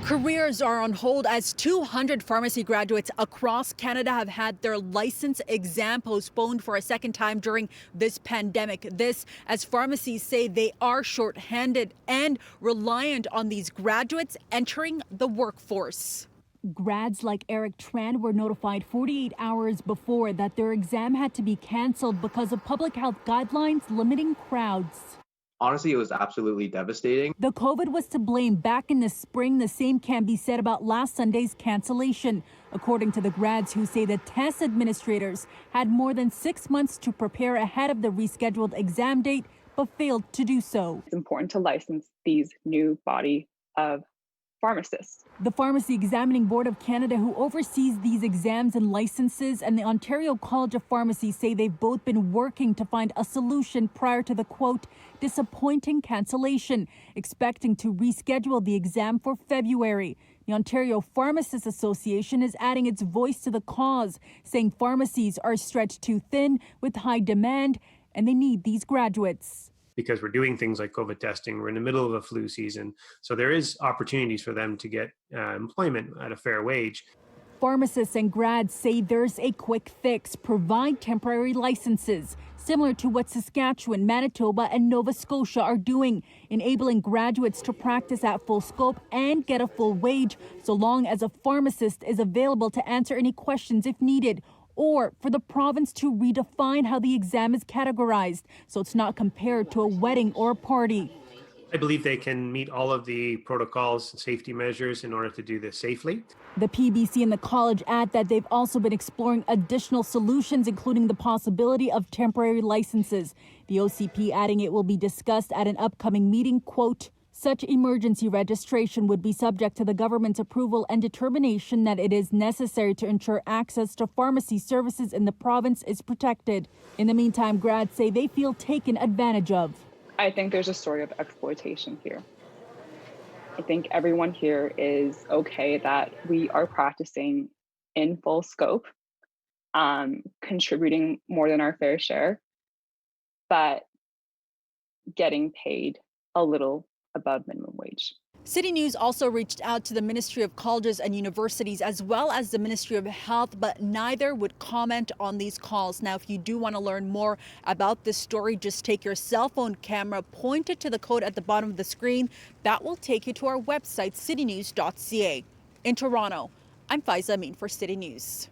Careers are on hold as 200 pharmacy graduates across Canada have had their license exam postponed for a second time during this pandemic. This as pharmacies say they are shorthanded and reliant on these graduates entering the workforce. Grads like Eric Tran were notified 48 hours before that their exam had to be canceled because of public health guidelines limiting crowds. Honestly, it was absolutely devastating. The COVID was to blame back in the spring. The same can be said about last Sunday's cancellation. According to the grads who say the test administrators had more than 6 months to prepare ahead of the rescheduled exam date, but failed to do so. It's important to license these new body of pharmacists. The Pharmacy Examining Board of Canada, who oversees these exams and licenses, and the Ontario College of Pharmacy say they've both been working to find a solution prior to the, quote, disappointing cancellation, expecting to reschedule the exam for February. The Ontario Pharmacists Association is adding its voice to the cause, saying pharmacies are stretched too thin with high demand and they need these graduates. Because we're doing things like COVID testing, we're in the middle of a flu season. So there is opportunities for them to get employment at a fair wage. Pharmacists and grads say there's a quick fix: provide temporary licenses, similar to what Saskatchewan, Manitoba, and Nova Scotia are doing, enabling graduates to practice at full scope and get a full wage, so long as a pharmacist is available to answer any questions if needed, or for the province to redefine how the exam is categorized so it's not compared to a wedding or a party. I believe they can meet all of the protocols and safety measures in order to do this safely. The PBC and the college add that they've also been exploring additional solutions, including the possibility of temporary licenses. The OCP adding it will be discussed at an upcoming meeting, quote, such emergency registration would be subject to the government's approval and determination that it is necessary to ensure access to pharmacy services in the province is protected. In the meantime, grads say they feel taken advantage of. I think there's a story of exploitation here. I think everyone here is okay that we are practicing in full scope, contributing more than our fair share, but getting paid a little above minimum wage. City News also reached out to the Ministry of Colleges and Universities as well as the Ministry of Health, but neither would comment on these calls. Now, if you do want to learn more about this story, just take your cell phone camera, point it to the code at the bottom of the screen. That will take you to our website, citynews.ca. In Toronto, I'm Faiza Amin for City News.